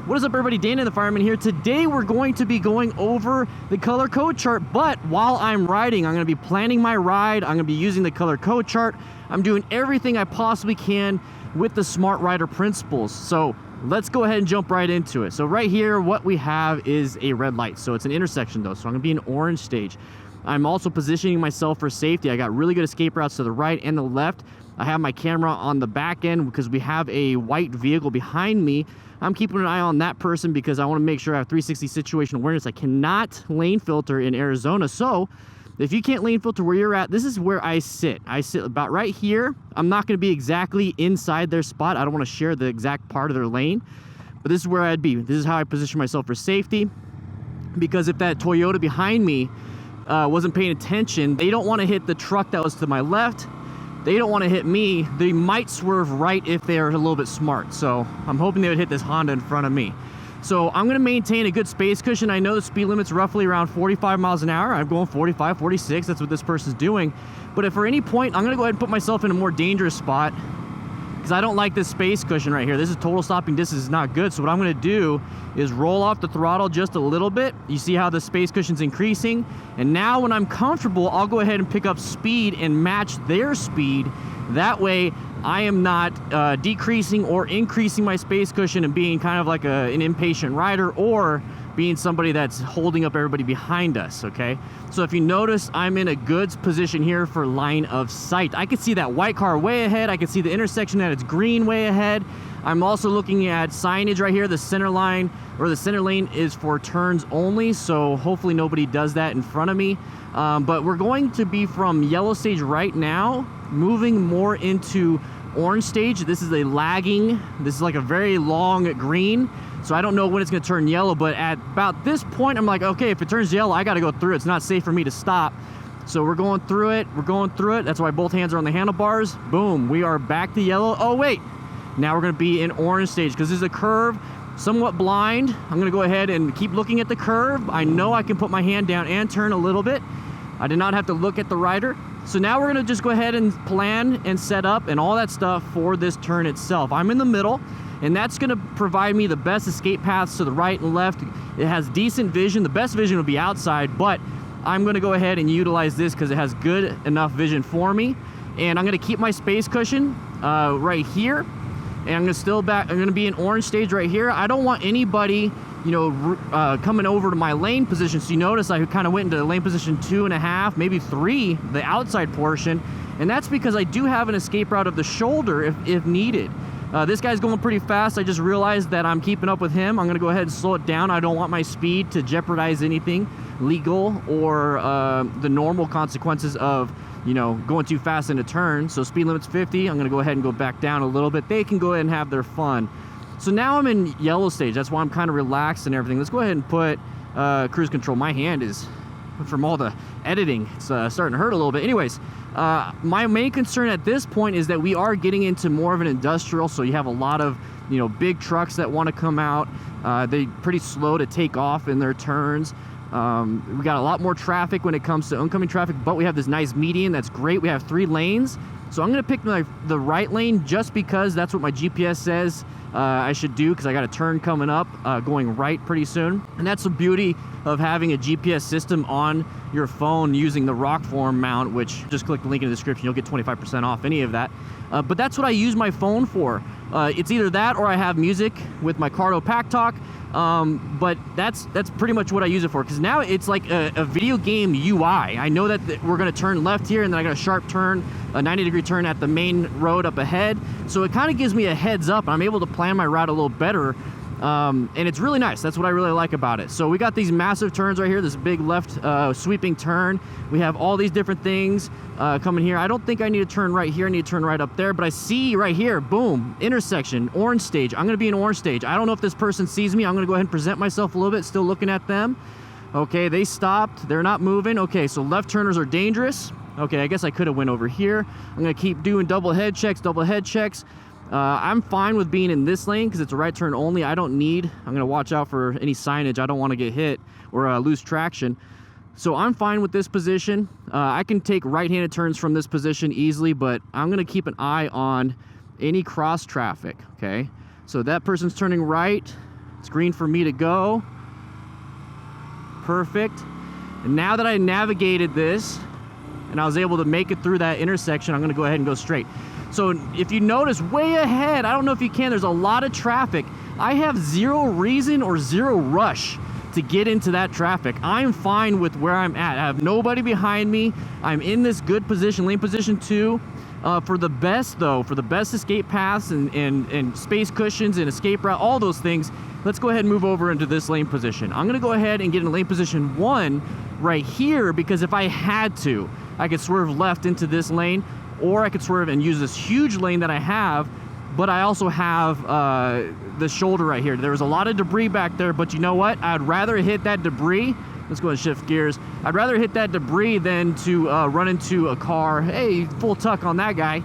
What is up, everybody? Dana the Fireman here. Today we're going to be going over the color code chart, but while I'm riding, I'm going to be planning my ride. I'm going to be using the color code chart. I'm doing everything I possibly can with the Smart Rider principles. So let's go ahead and jump right into it. So right here, what we have is a red light. So it's an intersection though, so I'm going to be in orange stage. I'm also positioning myself for safety. I got really good escape routes to the right and the left. I have my camera on the back end because we have a white vehicle behind me. I'm keeping an eye on that person because I want to make sure I have 360 situational awareness. I cannot lane filter in Arizona. So if you can't lane filter where you're at, this is where I sit. I sit about right here. I'm not going to be exactly inside their spot. I don't want to share the exact part of their lane, but this is where I'd be. This is how I position myself for safety, because if that Toyota behind me wasn't paying attention, they don't want to hit the truck that was to my left. They don't want to hit me. They might swerve right if they're a little bit smart. So I'm hoping they would hit this Honda in front of me. So I'm going to maintain a good space cushion. I know the speed limit's roughly around 45 miles an hour. I'm going 45, 46. That's what this person's doing. But if for any point, I'm going to go ahead and put myself in a more dangerous spot because I don't like this space cushion right here. This is total stopping distance is not good. So what I'm going to do is roll off the throttle just a little bit. You see how the space cushion's increasing? And now when I'm comfortable, I'll go ahead and pick up speed and match their speed. That way, I am not decreasing or increasing my space cushion and being kind of like an impatient rider, or being somebody that's holding up everybody behind us, okay? So if you notice, I'm in a good position here for line of sight. I can see that white car way ahead. I can see the intersection that it's green way ahead. I'm also looking at signage right here. The center line or the center lane is for turns only, so hopefully nobody does that in front of me. But we're going to be from yellow stage right now, moving more into orange stage. This is a lagging, this is like a very long green, so I don't know when it's going to turn yellow, but at about this point I'm like, okay, if it turns yellow, I got to go through it. It's not safe for me to stop. So we're going through it. That's why both hands are on the handlebars. Boom, we are back to yellow. Oh wait, now we're going to be in orange stage because this is a curve, somewhat blind. I'm going to go ahead and keep looking at the curve. I know I can put my hand down and turn a little bit. I did not have to look at the rider. So now we're going to just go ahead and plan and set up and all that stuff for this turn itself. I'm in the middle, and that's going to provide me the best escape paths to the right and left. It has decent vision. The best vision will be outside, but I'm going to go ahead and utilize this because it has good enough vision for me. And I'm going to keep my space cushion right here. And I'm going to be in orange stage right here. I don't want anybody, coming over to my lane position. So you notice I kind of went into lane position 2.5, maybe 3, the outside portion. And that's because I do have an escape route of the shoulder if needed. This guy's going pretty fast. I just realized that I'm keeping up with him. I'm going to go ahead and slow it down. I don't want my speed to jeopardize anything legal or the normal consequences of going too fast in a turn. So speed limit's 50. I'm going to go ahead and go back down a little bit. They can go ahead and have their fun. So now I'm in yellow stage. That's why I'm kind of relaxed and everything. Let's go ahead and put cruise control. My hand is, from all the editing, it's starting to hurt a little bit. Anyways, my main concern at this point is that we are getting into more of an industrial. So you have a lot of, big trucks that want to come out. They're pretty slow to take off in their turns. We got a lot more traffic when it comes to oncoming traffic, but we have this nice median. That's great. We have 3 lanes. So I'm going to pick the right lane just because that's what my GPS says I should do, because I got a turn coming up going right pretty soon. And that's the beauty of having a GPS system on your phone using the Rockform mount, which just click the link in the description. You'll get 25% off any of that. But that's what I use my phone for. It's either that or I have music with my Cardo Pack Talk. But that's pretty much what I use it for, because now it's like a video game UI. I know that we're going to turn left here, and then I got a sharp turn, a 90-degree turn at the main road up ahead. So it kind of gives me a heads up. I'm able to plan my route a little better. And it's really nice. That's what I really like about it. So we got these massive turns right here, this big left sweeping turn. We have all these different things coming here. I don't think I need to turn right here. I need to turn right up there. But I see right here, boom, intersection, orange stage. I'm going to be in orange stage. I don't know if this person sees me. I'm going to go ahead and present myself a little bit, still looking at them. Okay, they stopped. They're not moving. Okay, so left turners are dangerous. Okay, I guess I could have went over here. I'm going to keep doing double head checks. I'm fine with being in this lane because it's a right turn only. I'm going to watch out for any signage. I don't want to get hit or lose traction. So I'm fine with this position. I can take right-handed turns from this position easily, but I'm going to keep an eye on any cross traffic, okay? So that person's turning right. It's green for me to go. Perfect. And now that I navigated this and I was able to make it through that intersection, I'm gonna go ahead and go straight. So if you notice way ahead, I don't know if you can, there's a lot of traffic. I have zero reason or zero rush to get into that traffic. I'm fine with where I'm at. I have nobody behind me. I'm in this good position, lane position 2. For the best escape paths and space cushions and escape route, all those things, let's go ahead and move over into this lane position. I'm gonna go ahead and get in lane position 1 right here, because if I had to, I could swerve left into this lane, or I could swerve and use this huge lane that I have, but I also have the shoulder right here. There was a lot of debris back there, but you know what? I'd rather hit that debris. Let's go and shift gears. I'd rather hit that debris than to run into a car. Hey, full tuck on that guy.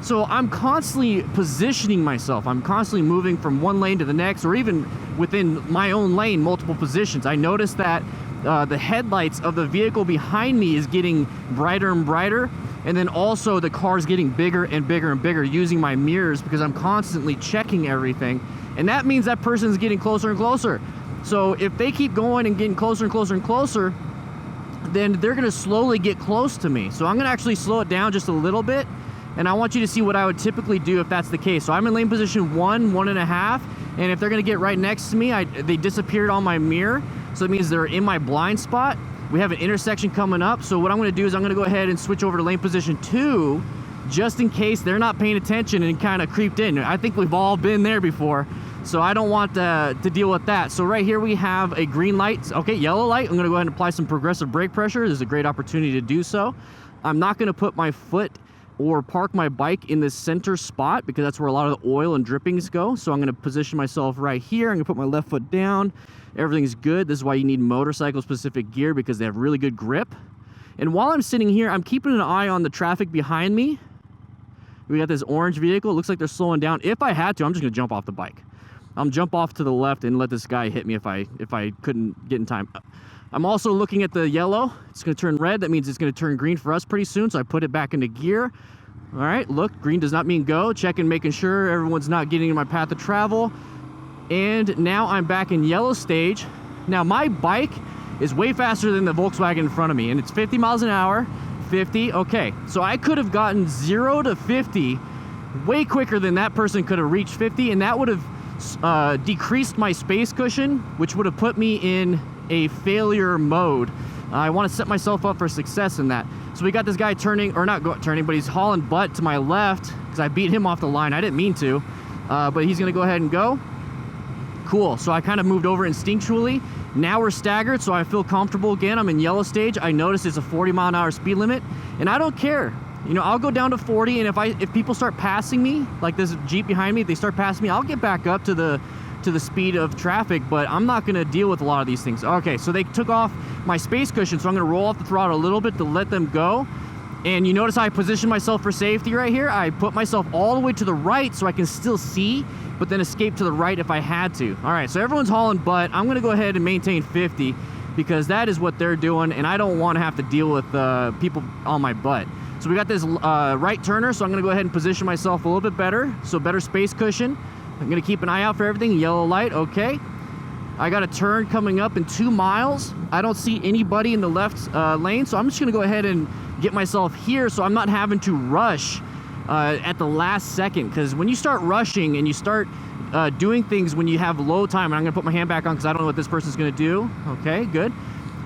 So I'm constantly positioning myself. I'm constantly moving from one lane to the next, or even within my own lane, multiple positions. I noticed that the headlights of the vehicle behind me is getting brighter and brighter, and then also the car's getting bigger and bigger and bigger, using my mirrors because I'm constantly checking everything. And that means that person's getting closer and closer. So if they keep going and getting closer and closer and closer, then they're gonna slowly get close to me. So I'm gonna actually slow it down just a little bit, and I want you to see what I would typically do if that's the case. So I'm in lane position 1, 1.5, and if they're gonna get right next to me, they disappeared on my mirror, so it means they're in my blind spot. We have an intersection coming up, so what I'm gonna do is I'm gonna go ahead and switch over to lane position 2, just in case they're not paying attention and kind of creeped in. I think we've all been there before, so I don't want to deal with that. So right here we have a green light. Okay, yellow light. I'm gonna go ahead and apply some progressive brake pressure. There's a great opportunity to do so. I'm not gonna put my foot or park my bike in this center spot because that's where a lot of the oil and drippings go. So I'm gonna position myself right here. I'm gonna put my left foot down. Everything's good. This is why you need motorcycle specific gear, because they have really good grip. And while I'm sitting here, I'm keeping an eye on the traffic behind me. We got this orange vehicle. It looks like they're slowing down. If I had to, I'm just gonna jump off the bike. I'm jump off to the left and let this guy hit me if I couldn't get in time. I'm also looking at the yellow. It's gonna turn red. That means it's gonna turn green for us pretty soon, so I put it back into gear. All right, look, green does not mean go. Checking, making sure everyone's not getting in my path of travel. And now I'm back in yellow stage. Now my bike is way faster than the Volkswagen in front of me, and it's 50 miles an hour, 50, okay. So I could have gotten 0 to 50 way quicker than that person could have reached 50, and that would have decreased my space cushion, which would have put me in a failure mode. I want to set myself up for success in that. So we got this guy turning, or not turning, but he's hauling butt to my left because I beat him off the line. I didn't mean to, but he's gonna go ahead and go. Cool, so I kind of moved over instinctually. Now we're staggered, so I feel comfortable again. I'm in yellow stage. I notice it's a 40-mile-an-hour speed limit, and I don't care. You know, I'll go down to 40, and if people start passing me, like this Jeep behind me, if they start passing me, I'll get back up to the speed of traffic, but I'm not gonna deal with a lot of these things. Okay, so they took off my space cushion, so I'm gonna roll off the throttle a little bit to let them go. And you notice I positioned myself for safety right here. I put myself all the way to the right so I can still see, but then escape to the right if I had to. All right, so everyone's hauling butt. I'm gonna go ahead and maintain 50 because that is what they're doing, and I don't wanna have to deal with people on my butt. So we got this right turner, so I'm gonna go ahead and position myself a little bit better, so better space cushion. I'm gonna keep an eye out for everything. Yellow light, okay. I got a turn coming up in 2 miles. I don't see anybody in the left lane, so I'm just gonna go ahead and get myself here so I'm not having to rush at the last second, because when you start rushing and you start doing things when you have low time, and I'm gonna put my hand back on because I don't know what this person's gonna do. Okay, good.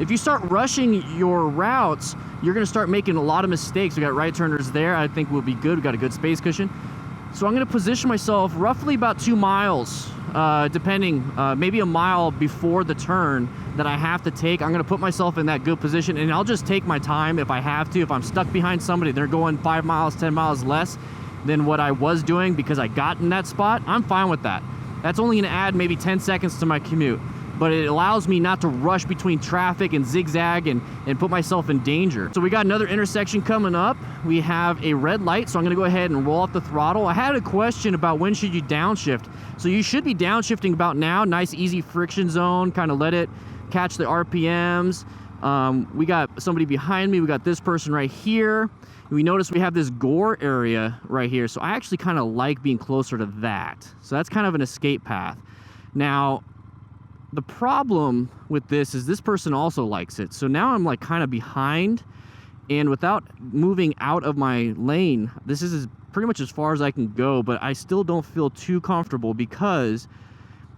If you start rushing your routes, you're gonna start making a lot of mistakes. We got right turners there. I think we'll be good. We got a good space cushion. So I'm gonna position myself roughly about 2 miles, depending, maybe a mile before the turn that I have to take. I'm gonna put myself in that good position, and I'll just take my time if I have to. If I'm stuck behind somebody, they're going 5 miles, 10 miles less than what I was doing because I got in that spot, I'm fine with that. That's only gonna add maybe 10 seconds to my commute, but it allows me not to rush between traffic and zigzag and put myself in danger. So we got another intersection coming up. We have a red light, so I'm gonna go ahead and roll off the throttle. I had a question about when should you downshift. So you should be downshifting about now. Nice easy friction zone, kind of let it catch the RPMs. We got somebody behind me. We got this person right here. We notice we have this gore area right here. So I actually kind of like being closer to that. So that's kind of an escape path. Now, the problem with this person also likes it. So now I'm like kind of behind, and without moving out of my lane, this is pretty much as far as I can go, but I still don't feel too comfortable because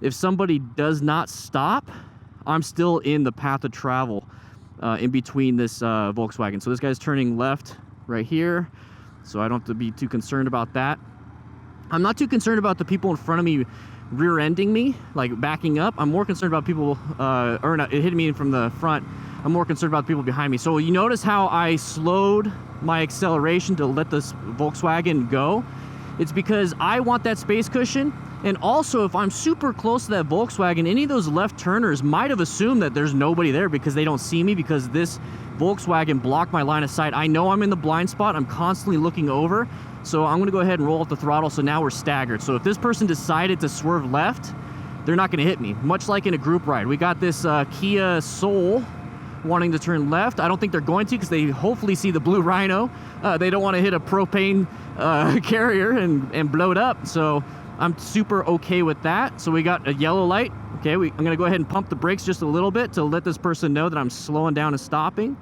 if somebody does not stop, I'm still in the path of travel in between this Volkswagen. So this guy's turning left right here, so I don't have to be too concerned about that. I'm not too concerned about the people in front of me rear-ending me, like backing up. I'm more concerned about people, or not, it hit me from the front. I'm more concerned about the people behind me. So you notice how I slowed my acceleration to let this Volkswagen go? It's because I want that space cushion. And also, if I'm super close to that Volkswagen, any of those left turners might have assumed that there's nobody there because they don't see me, because this Volkswagen blocked my line of sight. I know I'm in the blind spot. I'm constantly looking over. So I'm gonna go ahead and roll up the throttle, so now we're staggered. So if this person decided to swerve left, they're not gonna hit me, much like in a group ride. We got this Kia Soul wanting to turn left. I don't think they're going to, because they hopefully see the blue Rhino. They don't wanna hit a propane carrier and blow it up. So I'm super okay with that. So we got a yellow light. Okay, I'm gonna go ahead and pump the brakes just a little bit to let this person know that I'm slowing down and stopping.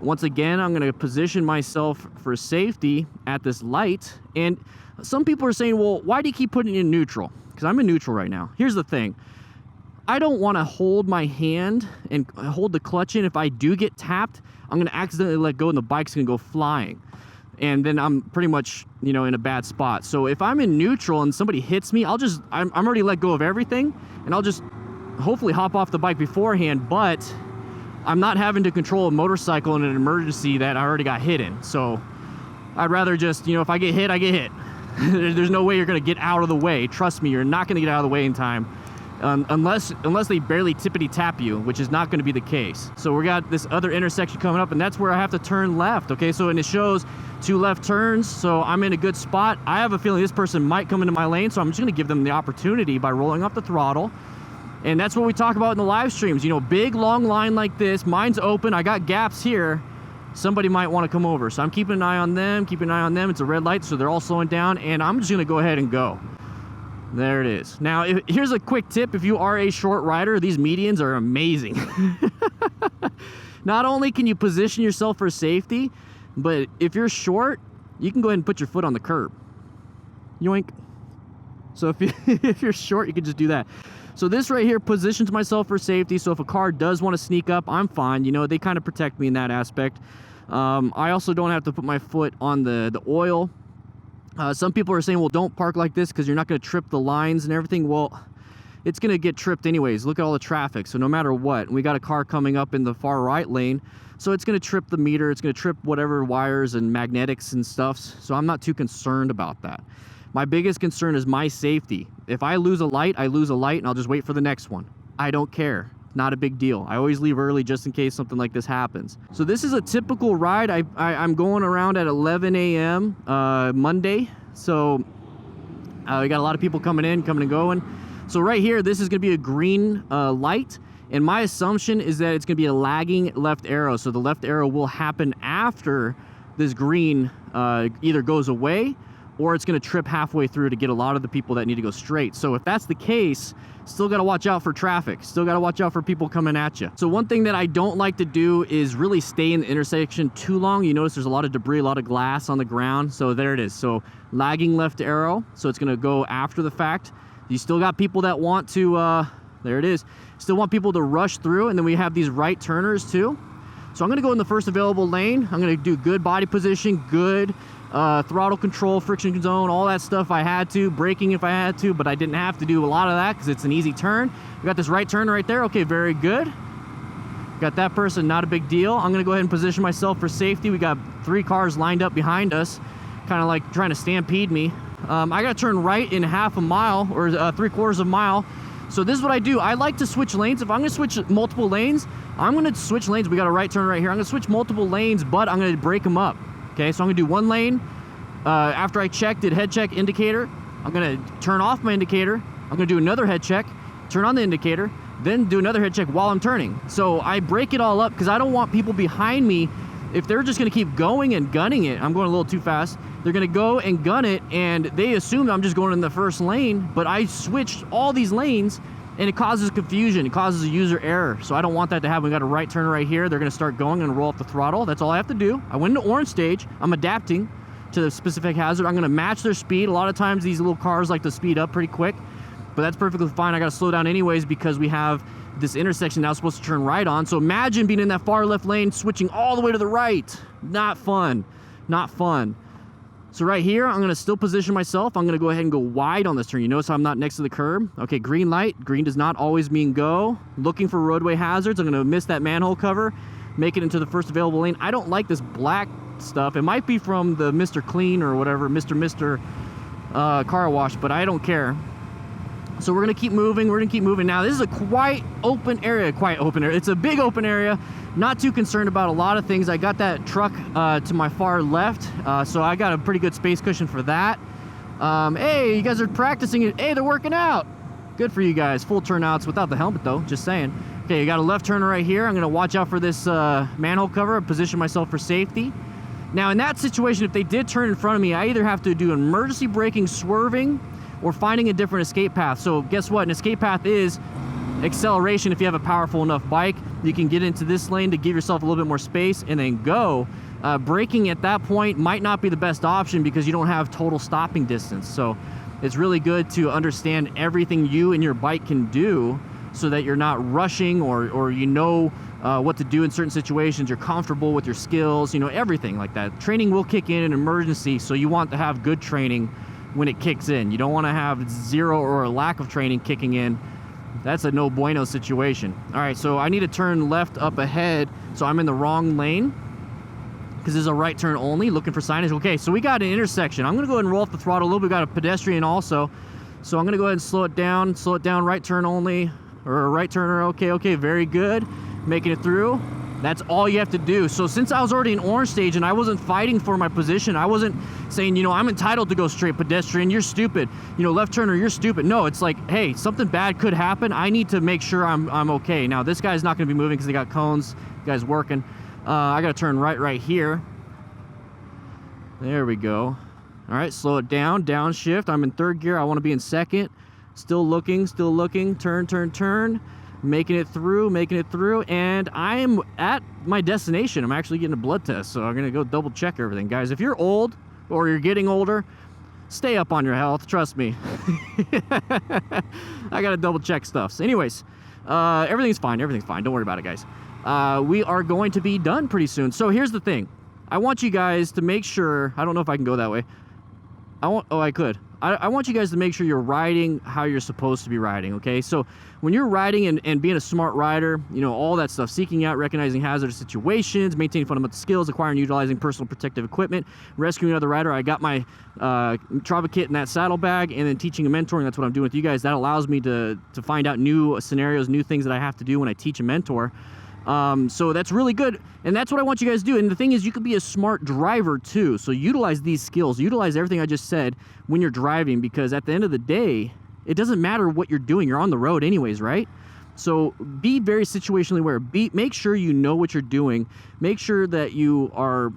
Once again, I'm gonna position myself for safety at this light. And some people are saying, well, why do you keep putting it in neutral? Because I'm in neutral right now. Here's the thing. I don't wanna hold my hand and hold the clutch in. If I do get tapped, I'm gonna accidentally let go and the bike's gonna go flying. And then I'm pretty much, you know, in a bad spot. So if I'm in neutral and somebody hits me, I'm already let go of everything, and I'll just hopefully hop off the bike beforehand, but I'm not having to control a motorcycle in an emergency that I already got hit in. So I'd rather just, you know, if I get hit, I get hit. There's no way you're gonna get out of the way. Trust me, you're not gonna get out of the way in time. Unless they barely tippity tap you, which is not gonna be the case. So we got this other intersection coming up, and that's where I have to turn left, okay? So, and it shows 2 left turns, so I'm in a good spot. I have a feeling this person might come into my lane, so I'm just gonna give them the opportunity by rolling off the throttle. And that's what we talk about in the live streams. You know, big, long line like this, mine's open, I got gaps here. Somebody might wanna come over. So I'm keeping an eye on them, It's a red light, so they're all slowing down, and I'm just gonna go ahead and go. There it is. Now, here's a quick tip. If you are a short rider, these medians are amazing. Not only can you position yourself for safety, but if you're short, you can go ahead and put your foot on the curb. Yoink. So if you're short, you can just do that. So this right here positions myself for safety. So if a car does want to sneak up, I'm fine. You know, they kind of protect me in that aspect. I also don't have to put my foot on the oil. Some people are saying, well, don't park like this because you're not going to trip the lines and everything. Well, it's going to get tripped anyways. Look at all the traffic. So no matter what, we got a car coming up in the far right lane. So it's going to trip the meter. It's going to trip whatever wires and magnetics and stuff. So I'm not too concerned about that. My biggest concern is my safety. If I lose a light, I lose a light, and I'll just wait for the next one. I don't care. Not a big deal. I always leave early just in case something like this happens. So this is a typical ride. I'm going around at 11 a.m. Monday. So we got a lot of people coming and going. So right here, this is going to be a green light. And my assumption is that it's going to be a lagging left arrow. So the left arrow will happen after this green either goes away, or it's going to trip halfway through to get a lot of the people that need to go straight. So if that's the case, still got to watch out for traffic. Still got to watch out for people coming at you. So one thing that I don't like to do is really stay in the intersection too long. You notice there's a lot of debris, a lot of glass on the ground. So there it is. So lagging left arrow. So it's going to go after the fact. You still got people that want to, there it is. Still want people to rush through. And then we have these right turners too. So I'm going to go in the first available lane. I'm going to do good body position, good throttle control, friction zone, all that stuff I had to, braking if I had to, but I didn't have to do a lot of that because it's an easy turn. We got this right turn right there. Okay, very good. Got that person, not a big deal. I'm gonna go ahead and position myself for safety. We got 3 cars lined up behind us, kind of like trying to stampede me. I gotta turn right in half a mile or 3/4 of a mile. So this is what I do. I like to switch lanes. If I'm gonna switch multiple lanes, I'm gonna switch lanes. We got a right turn right here. I'm gonna switch multiple lanes, but I'm gonna break them up. Okay, so I'm gonna do one lane. After I did head check indicator, I'm gonna turn off my indicator. I'm gonna do another head check, turn on the indicator, then do another head check while I'm turning. So I break it all up because I don't want people behind me, if they're just gonna keep going and gunning it, I'm going a little too fast, they're gonna go and gun it and they assume I'm just going in the first lane, but I switched all these lanes And it causes confusion. It causes a user error. So I don't want that to happen. We got a right turn right here. They're going to start going and roll up the throttle. That's all I have to do. I went into orange stage. I'm adapting to the specific hazard. I'm going to match their speed. A lot of times these little cars like to speed up pretty quick, but that's perfectly fine. I got to slow down anyways because we have this intersection now supposed to turn right on. So imagine being in that far left lane, switching all the way to the right. Not fun. Not fun. So right here, I'm going to still position myself. I'm going to go ahead and go wide on this turn. You notice how I'm not next to the curb? Okay, green light. Green does not always mean go. Looking for roadway hazards. I'm going to miss that manhole cover, make it into the first available lane. I don't like this black stuff. It might be from the Mr. Clean or whatever, Mr. Car wash, but I don't care. So we're going to keep moving. We're going to keep moving. Now, this is a quite open area. It's a big open area. Not too concerned about a lot of things. I got that truck to my far left, so I got a pretty good space cushion for that. Hey, you guys are practicing it. Hey, they're working out. Good for you guys. Full turnouts without the helmet, though. Just saying. Okay, you got a left turner right here. I'm going to watch out for this manhole cover and position myself for safety. Now, in that situation, if they did turn in front of me, I either have to do emergency braking, swerving, or finding a different escape path. So guess what? An escape path is acceleration. If you have a powerful enough bike, you can get into this lane to give yourself a little bit more space and then go. Braking at that point might not be the best option because you don't have total stopping distance. So it's really good to understand everything you and your bike can do so that you're not rushing or you know what to do in certain situations. You're comfortable with your skills, you know, everything like that. Training will kick in an emergency, so you want to have good training when it kicks in. You don't want to have zero or a lack of training kicking in. That's a no bueno situation. All right, so I need to turn left up ahead, so I'm in the wrong lane because this is a right turn only, looking for signage. Okay, so we got an intersection. I'm going to go ahead and roll off the throttle a little bit. We got a pedestrian also, so I'm going to go ahead and slow it down, right turn only, or a right turner. Okay, very good. Making it through. That's all you have to do. So since I was already in orange stage and I wasn't fighting for my position, I wasn't saying, you know, I'm entitled to go straight, pedestrian, you're stupid, you know, left turner, you're stupid. No, it's like, hey, something bad could happen. I need to make sure I'm okay. Now, this guy's not going to be moving because they got cones. The guy's working. I got to turn right here. There we go. All right, slow it down, downshift. I'm in third gear. I want to be in second. Still looking, turn. Making it through, and I am at my destination. I'm actually getting a blood test, so I'm gonna go double check everything. Guys, if you're old or you're getting older, stay up on your health, trust me. I gotta double check stuff. So anyways, everything's fine, don't worry about it, guys. We are going to be done pretty soon. So here's the thing. I want you guys to make sure, I don't know if I can go that way. I could. I want you guys to make sure you're riding how you're supposed to be riding, okay? So when you're riding and being a smart rider, you know, all that stuff, seeking out, recognizing hazardous situations, maintaining fundamental skills, acquiring, utilizing personal protective equipment, rescuing another rider. I got my travel kit in that saddlebag, and then teaching and mentoring. That's what I'm doing with you guys. That allows me to find out new scenarios, new things that I have to do when I teach and mentor. So that's really good, and that's what I want you guys to do. And the thing is, you could be a smart driver too, so utilize these skills, utilize everything I just said when you're driving, because at the end of the day, it doesn't matter what you're doing, you're on the road anyways, right? So be very situationally aware. Make sure you know what you're doing. Make sure that you are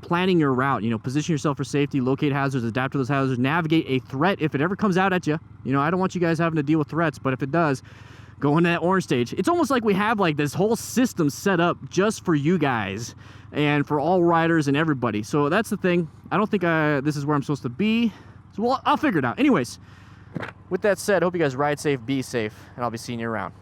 planning your route, you know, position yourself for safety, locate hazards, adapt to those hazards, navigate a threat if it ever comes out at you. You know, I don't want you guys having to deal with threats, but if it does, go into that orange stage. It's almost like we have like this whole system set up just for you guys and for all riders and everybody. So that's the thing. I don't think this is where I'm supposed to be. So well, I'll figure it out. Anyways, with that said, hope you guys ride safe, be safe, and I'll be seeing you around.